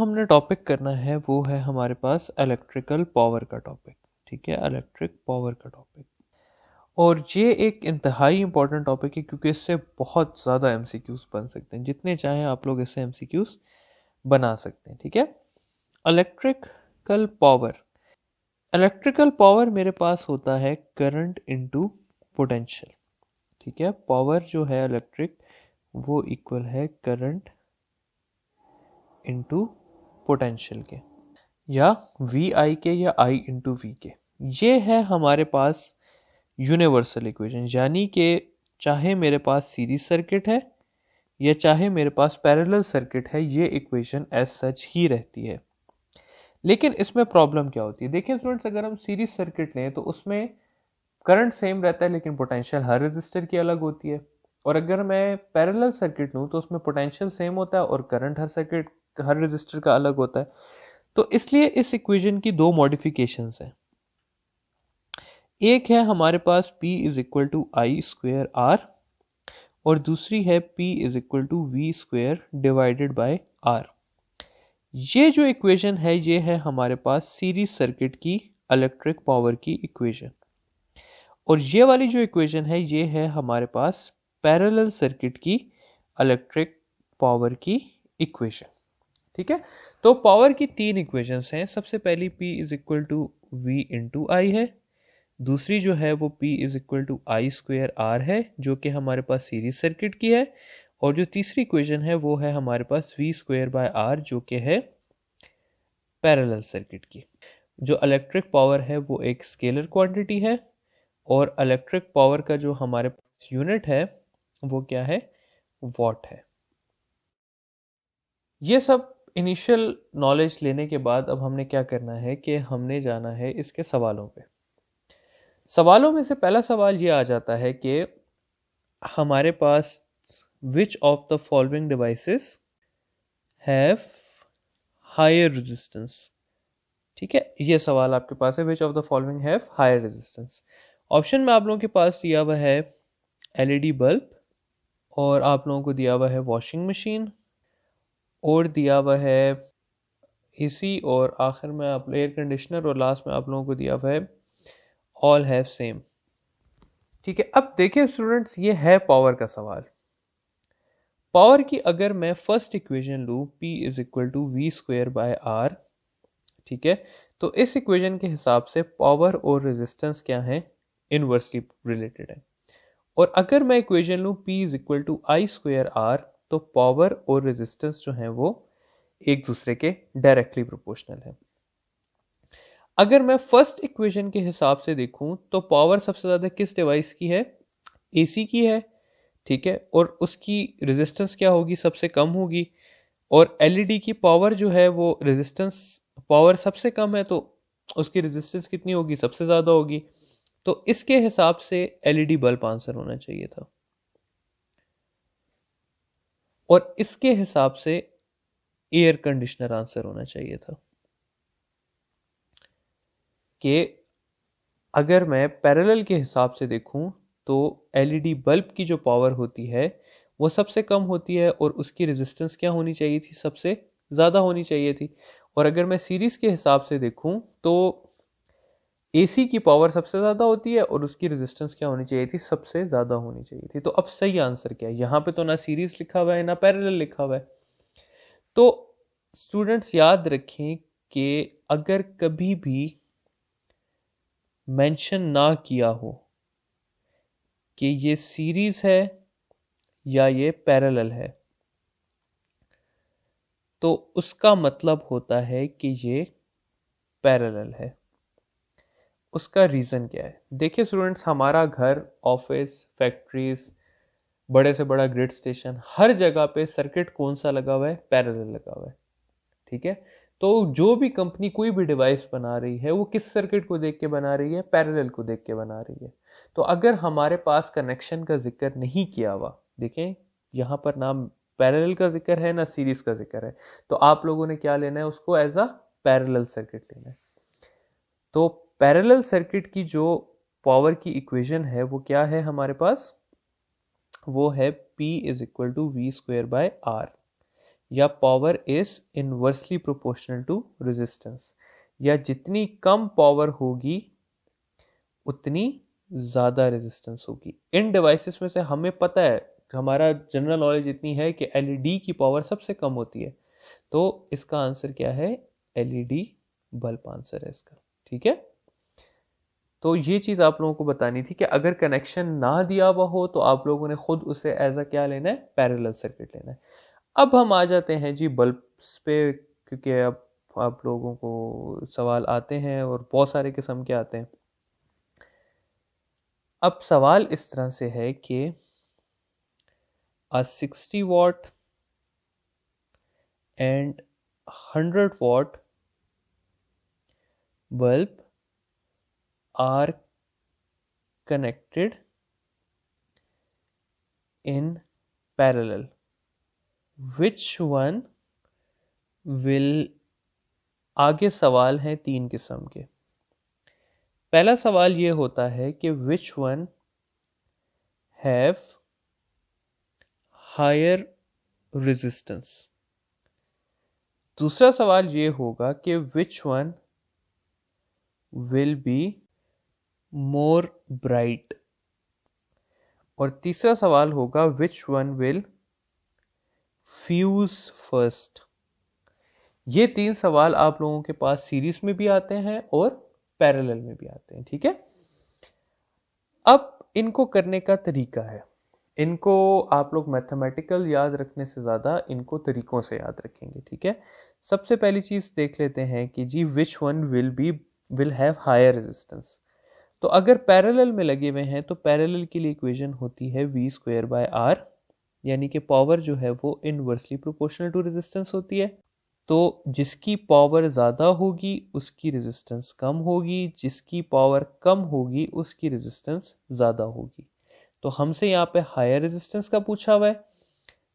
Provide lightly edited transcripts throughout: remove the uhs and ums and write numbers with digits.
जो हमने टॉपिक करना है वो है हमारे पास इलेक्ट्रिकल पावर का टॉपिक। ठीक है, इलेक्ट्रिक पावर का टॉपिक। और ये एक इंतहाई इंपॉर्टेंट टॉपिक है क्योंकि इससे बहुत ज़्यादा एमसीक्यूज बन सकते हैं। जितने चाहें आप लोग इससे एमसीक्यूज बना सकते हैं। ठीक है, इलेक्ट्रिकल पावर। इलेक्ट्रिकल पावर मेरे पास होता है करंट इनटू पोटेंशियल। ठीक है, पावर जो है इलेक्ट्रिक वो इक्वल है करंट इनटू पोटेंशियल के, या वी आई के, या आई इंटू वी के। ये है हमारे पास यूनिवर्सल इक्वेशन, यानी कि चाहे मेरे पास सीरीज सर्किट है या चाहे मेरे पास पैरेलल सर्किट है, ये इक्वेशन एज सच ही रहती है। लेकिन इसमें प्रॉब्लम क्या होती है? देखिए स्टूडेंट्स, अगर हम सीरीज सर्किट लें तो उसमें करंट सेम रहता है लेकिन पोटेंशियल हर रजिस्टर की अलग होती है। और अगर मैं पैरेलल सर्किट लूँ तो उसमें पोटेंशियल सेम होता है और करंट हर रजिस्टर का अलग होता है। तो इसलिए इस इक्वेशन की दो मॉडिफिकेशंस हैं। एक है हमारे पास P is equal to I square R, और दूसरी है P is equal to V square divided by R. ये जो इक्वेशन है ये है हमारे पास सीरीज सर्किट की इलेक्ट्रिक पावर की इक्वेशन, और ये वाली जो इक्वेशन है ये है हमारे पास पैरेलल सर्किट की इलेक्ट्रिक पावर की इक्वेशन। ठीक है, तो पावर की तीन इक्वेशंस हैं। सबसे पहली P is equal to V into I है, दूसरी जो है वो P is equal to I square R है जो कि हमारे पास सीरीज सर्किट की है, और जो तीसरी इक्वेशन है वो है हमारे पास वी स्क्वेयर बाय आर जो कि है पैरेलल सर्किट की। जो इलेक्ट्रिक पावर है वो एक स्केलर क्वांटिटी है, और इलेक्ट्रिक पावर का जो हमारे पास यूनिट है वो क्या है? वॉट है। ये सब इनिशियल नॉलेज लेने के बाद अब हमने क्या करना है कि हमने जाना है इसके सवालों पे। सवालों में से पहला सवाल ये आ जाता है कि हमारे पास which of the following devices have higher resistance. ठीक है, ये सवाल आपके पास है, which of the following have higher resistance. Option में आप लोगों के पास दिया हुआ है एलईडी बल्ब, और आप लोगों को दिया हुआ है वॉशिंग मशीन, और दिया हुआ है एसी, और आखिर में आप एयर कंडीशनर, और लास्ट में आप लोगों को दिया हुआ है ऑल हैव सेम। ठीक है, अब देखिए स्टूडेंट्स, ये है पावर का सवाल। पावर की अगर मैं फर्स्ट इक्वेशन लूँ P is equal to V square by R, ठीक है, तो इस इक्वेशन के हिसाब से पावर और रेजिस्टेंस क्या है? इनवर्सली रिलेटेड है। और अगर मैं इक्वेशन लूँ P is equal to I square R, तो पावर और रेजिस्टेंस जो है वो एक दूसरे के डायरेक्टली प्रोपोर्शनल है। अगर मैं फर्स्ट इक्वेशन के हिसाब से देखूं तो पावर सबसे ज़्यादा किस डिवाइस की है? एसी की है। ठीक है, और उसकी रेजिस्टेंस क्या होगी? सबसे कम होगी। और एलईडी की पावर जो है वो रेजिस्टेंस, पावर सबसे कम है तो उसकी रेजिस्टेंस कितनी होगी? सबसे ज़्यादा होगी। तो इसके हिसाब से एलईडी बल्ब आंसर होना चाहिए था, और इसके हिसाब से एयर कंडीशनर आंसर होना चाहिए था। कि अगर मैं पैरेलल के हिसाब से देखूं तो एलईडी बल्ब की जो पावर होती है वो सबसे कम होती है, और उसकी रेजिस्टेंस क्या होनी चाहिए थी? सबसे ज़्यादा होनी चाहिए थी। और अगर मैं सीरीज़ के हिसाब से देखूं तो एसी की पावर सबसे ज़्यादा होती है और उसकी रेजिस्टेंस क्या होनी चाहिए थी? सबसे ज़्यादा होनी चाहिए थी। तो अब सही आंसर क्या है? यहाँ पे तो ना सीरीज़ लिखा हुआ है ना पैरेलल लिखा हुआ है। तो स्टूडेंट्स याद रखें कि अगर कभी भी मेंशन ना किया हो कि ये सीरीज है या ये पैरेलल है, तो उसका मतलब होता है कि ये पैरेलल है। उसका रीज़न क्या है? देखिए स्टूडेंट्स, हमारा घर, ऑफिस, फैक्ट्रीज, बड़े से बड़ा ग्रिड स्टेशन, हर जगह पे सर्किट कौन सा लगा हुआ है? पैरेलल लगा हुआ है। ठीक है, तो जो भी कंपनी कोई भी डिवाइस बना रही है वो किस सर्किट को देख के बना रही है? पैरेलल को देख के बना रही है। तो अगर हमारे पास कनेक्शन का जिक्र नहीं किया हुआ, देखें यहाँ पर ना पैरेलल का जिक्र है ना सीरीज का जिक्र है, तो आप लोगों ने क्या लेना है? उसको एज अ पैरेलल सर्किट लेना है। तो पैरेलल सर्किट की जो पावर की इक्वेशन है वो क्या है हमारे पास? वो है P is equal to V square by R. या power is inversely proportional to resistance, या जितनी कम पावर होगी उतनी ज़्यादा रेजिस्टेंस होगी। इन डिवाइसेस में से हमें पता है, हमारा जनरल नॉलेज इतनी है कि एलईडी की पावर सबसे कम होती है, तो इसका आंसर क्या है? एलईडी बल्ब आंसर है इसका। ठीक है, तो ये चीज़ आप लोगों को बतानी थी कि अगर कनेक्शन ना दिया हुआ हो तो आप लोगों ने खुद उसे एज अ क्या लेना है? पैरेलल सर्किट लेना है। अब हम आ जाते हैं जी बल्ब्स पे, क्योंकि अब आप लोगों को सवाल आते हैं और बहुत सारे किस्म के आते हैं। अब सवाल इस तरह से है कि a 60 watt and 100 watt bulb are connected in parallel. Which one will, आगे सवाल हैं 3 किस्म के। पहला सवाल ये होता है कि which one have higher resistance। दूसरा सवाल ये होगा कि which one will be more bright। और तीसरा सवाल होगा which one will fuse first। ये 3 सवाल आप लोगों के पास सीरीज में भी आते हैं और पैरेलल में भी आते हैं। ठीक है, अब इनको करने का तरीका है, इनको आप लोग मैथमेटिकल याद रखने से ज़्यादा इनको तरीकों से याद रखेंगे। ठीक है, सबसे पहली चीज़ देख लेते हैं कि जी which one will have higher resistance. तो अगर पैरेलल में लगे हुए हैं तो पैरेलल के लिए इक्वेशन होती है v²/r, यानी कि पावर जो है वो इनवर्सली प्रोपोर्शनल टू रेजिस्टेंस होती है। तो जिसकी पावर ज़्यादा होगी उसकी रेजिस्टेंस कम होगी, जिसकी पावर कम होगी उसकी रेजिस्टेंस ज़्यादा होगी। तो हमसे यहाँ पे हायर रेजिस्टेंस का पूछा हुआ है,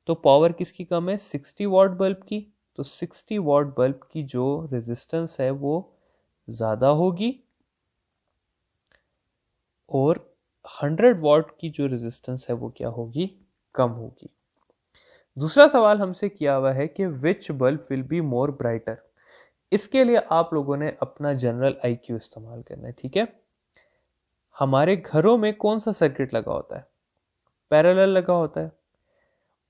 तो पावर किसकी कम है? 60 वाट बल्ब की। तो 60 वाट बल्ब की जो रेजिस्टेंस है वो ज़्यादा होगी, और 100 वाट की जो रेजिस्टेंस है वो क्या होगी? कम होगी। दूसरा सवाल हमसे किया हुआ है कि which bulb will be more brighter. इसके लिए आप लोगों ने अपना जनरल आईक्यू इस्तेमाल करना है। ठीक है, हमारे घरों में कौन सा सर्किट लगा होता है? पैरेलल लगा होता है।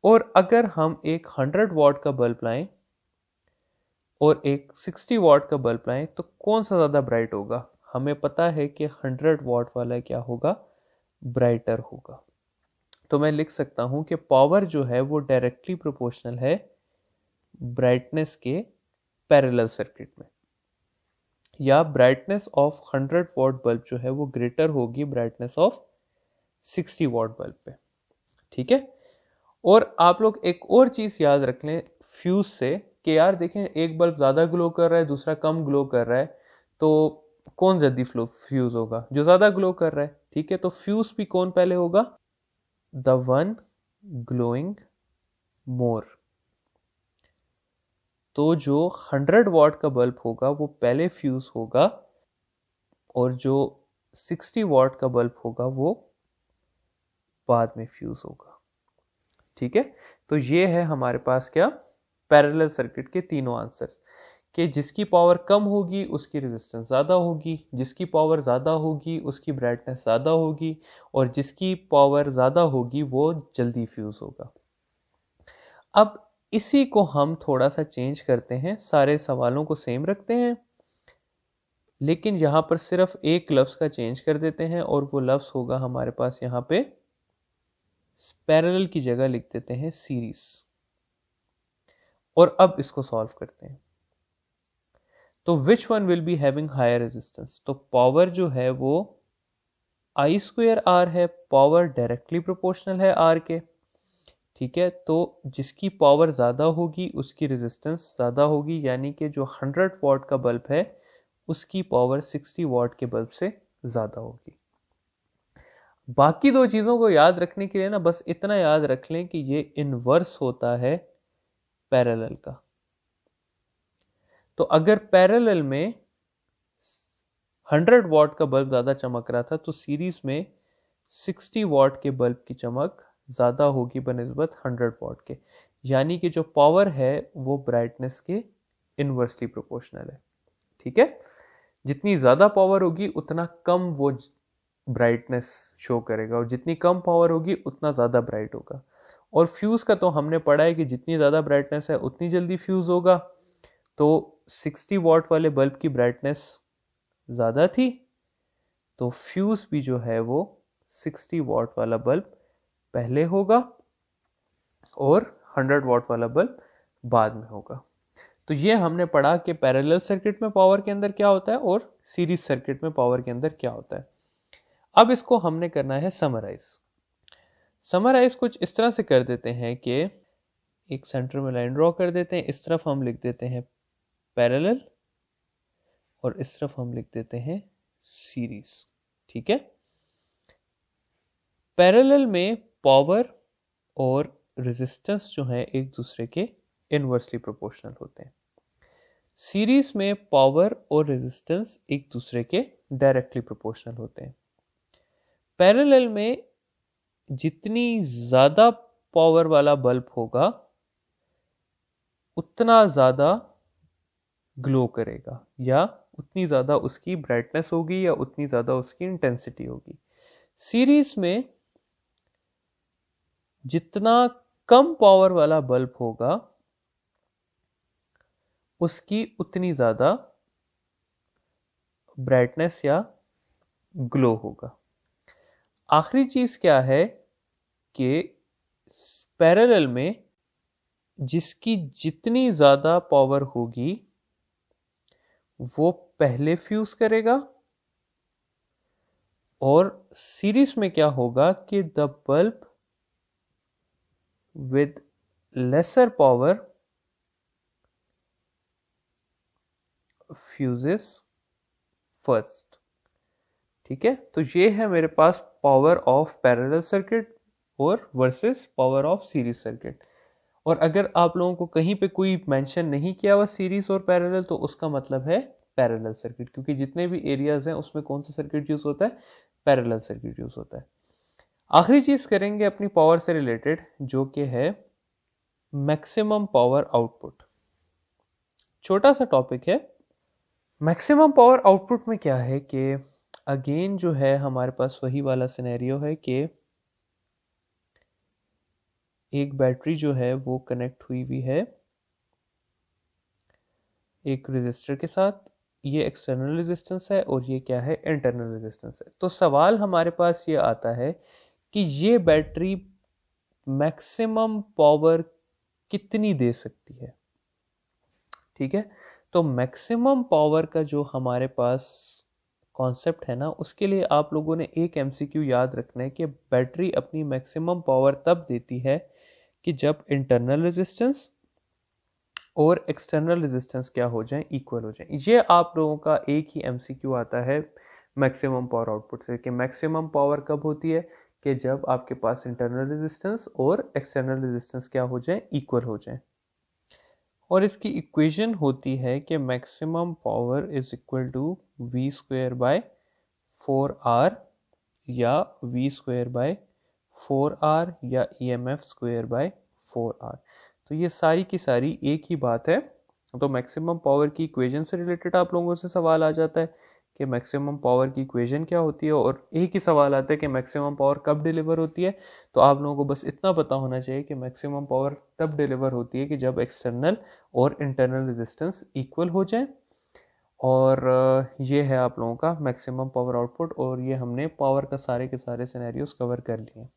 और अगर हम एक 100 वाट का बल्ब लाएं और एक 60 वाट का बल्ब लाएं तो कौन सा ज़्यादा ब्राइट होगा? हमें पता है कि 100 वाट वाला क्या होगा? ब्राइटर होगा। तो मैं लिख सकता हूं कि पावर जो है वो डायरेक्टली प्रोपोर्शनल है ब्राइटनेस के पैरेलल सर्किट में, या ब्राइटनेस ऑफ 100 वाट बल्ब जो है वो ग्रेटर होगी ब्राइटनेस ऑफ 60 वाट बल्ब पे। ठीक है, और आप लोग एक और चीज़ याद रख लें फ्यूज से कि यार देखें एक बल्ब ज़्यादा ग्लो कर रहा है दूसरा कम ग्लो कर रहा है, तो कौन जल्दी फ्यूज होगा? जो ज़्यादा ग्लो कर रहा है। ठीक है, तो फ्यूज भी कौन पहले होगा? द वन ग्लोइंग मोर। तो जो 100 वाट का बल्ब होगा वो पहले फ्यूज होगा, और जो 60 वाट का बल्ब होगा वो बाद में फ्यूज होगा। ठीक है, तो ये है हमारे पास क्या? पैरेलल सर्किट के तीनों आंसर्स, कि जिसकी पावर कम होगी उसकी रेजिस्टेंस ज़्यादा होगी, जिसकी पावर ज़्यादा होगी उसकी ब्राइटनेस ज़्यादा होगी, और जिसकी पावर ज़्यादा होगी वो जल्दी फ्यूज होगा। अब इसी को हम थोड़ा सा चेंज करते हैं, सारे सवालों को सेम रखते हैं, लेकिन यहाँ पर सिर्फ एक लफ्ज़ का चेंज कर देते हैं, और वो लफ्ज़ होगा हमारे पास यहाँ पे पैरेलल की जगह लिख देते हैं सीरीज। और अब इसको सॉल्व करते हैं। तो which one will be having higher resistance? तो पावर जो है वो I²R है, पावर डायरेक्टली प्रोपोर्शनल है R के। ठीक है, तो जिसकी पावर ज़्यादा होगी उसकी रेजिस्टेंस ज़्यादा होगी, यानी कि जो 100 वाट का बल्ब है उसकी पावर 60 वाट के बल्ब से ज़्यादा होगी। बाकी दो चीज़ों को याद रखने के लिए ना बस इतना याद रख लें कि ये इनवर्स होता है पैरेलल का। तो अगर पैरेलल में 100 वाट का बल्ब ज़्यादा चमक रहा था तो सीरीज में 60 वाट के बल्ब की चमक ज़्यादा होगी बनिस्बत 100 वाट के। यानी कि जो पावर है वो ब्राइटनेस के इनवर्सली प्रोपोर्शनल है। ठीक है, जितनी ज़्यादा पावर होगी उतना कम वो ब्राइटनेस शो करेगा, और जितनी कम पावर होगी उतना ज़्यादा ब्राइट होगा। और फ्यूज़ का तो हमने पढ़ा है कि जितनी ज़्यादा ब्राइटनेस है उतनी जल्दी फ्यूज़ होगा। तो 60 वॉट वाले बल्ब की ब्राइटनेस ज़्यादा थी, तो फ्यूज़ भी जो है वो 60 वॉट वाला बल्ब पहले होगा और 100 वॉट वाला बल्ब बाद में होगा। तो ये हमने पढ़ा कि पैरेलल सर्किट में पावर के अंदर क्या होता है और सीरीज सर्किट में पावर के अंदर क्या होता है। अब इसको हमने करना है समराइज कुछ इस तरह से कर देते हैं कि एक सेंटर में लाइन ड्रॉ कर देते हैं, इस तरफ हम लिख देते हैं पैरेलल और इस तरफ हम लिख देते हैं सीरीज। ठीक है, पैरेलल में पावर और रेजिस्टेंस जो है एक दूसरे के इनवर्सली प्रोपोर्शनल होते हैं। सीरीज में पावर और रेजिस्टेंस एक दूसरे के डायरेक्टली प्रोपोर्शनल होते हैं। पैरेलल में जितनी ज़्यादा पावर वाला बल्ब होगा उतना ज़्यादा ग्लो करेगा, या उतनी ज़्यादा उसकी ब्राइटनेस होगी, या उतनी ज़्यादा उसकी इंटेंसिटी होगी। सीरीज में जितना कम पावर वाला बल्ब होगा उसकी उतनी ज़्यादा ब्राइटनेस या ग्लो होगा। आखिरी चीज़ क्या है कि पैरेलल में जिसकी जितनी ज़्यादा पावर होगी वो पहले फ्यूज करेगा, और सीरीज में क्या होगा कि the bulb with lesser power fuses first. ठीक है, तो ये है मेरे पास पावर ऑफ पैरेलल सर्किट और versus power of series circuit. और अगर आप लोगों को कहीं पे कोई मेंशन नहीं किया हुआ सीरीज और पैरेलल, तो उसका मतलब है पैरेलल सर्किट, क्योंकि जितने भी एरियाज हैं उसमें कौन सा सर्किट यूज होता है, पैरेलल सर्किट यूज होता है। आखिरी चीज करेंगे अपनी पावर से रिलेटेड, जो कि है मैक्सिमम पावर आउटपुट। छोटा सा टॉपिक है। मैक्सिमम पावर आउटपुट में क्या है कि अगेन जो है हमारे पास वही वाला सिनेरियो है कि एक बैटरी जो है वो कनेक्ट हुई हुई है एक रेजिस्टर के साथ। ये एक्सटर्नल रेजिस्टेंस है और ये क्या है, इंटरनल रेजिस्टेंस है। तो सवाल हमारे पास ये आता है कि ये बैटरी मैक्सिमम पावर कितनी दे सकती है। ठीक है, तो मैक्सिमम पावर का जो हमारे पास कॉन्सेप्ट है ना, उसके लिए आप लोगों ने एक एमसीक्यू याद रखना है कि बैटरी अपनी मैक्सिमम पावर तब देती है कि जब इंटरनल रेजिस्टेंस और एक्सटर्नल रेजिस्टेंस क्या हो जाए, इक्वल हो जाए। ये आप लोगों का एक ही एमसीक्यू आता है मैक्सिमम पावर आउटपुट से, कि मैक्सिमम पावर कब होती है कि जब आपके पास इंटरनल रेजिस्टेंस और एक्सटर्नल रेजिस्टेंस क्या हो जाए, इक्वल हो जाए। और इसकी इक्वेशन होती है कि maximum power is equal to V square by 4r, या वी स्क्वायर बाय 4r, या EMF स्क्वायर बाय 4r। तो ये सारी की सारी एक ही बात है। तो मैक्सिमम पावर की इक्वेशन से रिलेटेड आप लोगों से सवाल आ जाता है कि मैक्सिमम पावर की इक्वेशन क्या होती है, और एक ही सवाल आता है कि मैक्सिमम पावर कब डिलीवर होती है। तो आप लोगों को बस इतना पता होना चाहिए कि मैक्सिमम पावर तब डिलीवर होती है कि जब एक्सटर्नल और इंटरनल रेजिस्टेंस इक्वल हो जाए। और ये है आप लोगों का मैक्सिमम पावर आउटपुट, और ये हमने पावर का सारे के सारे सिनेरियोस कवर कर लिए हैं।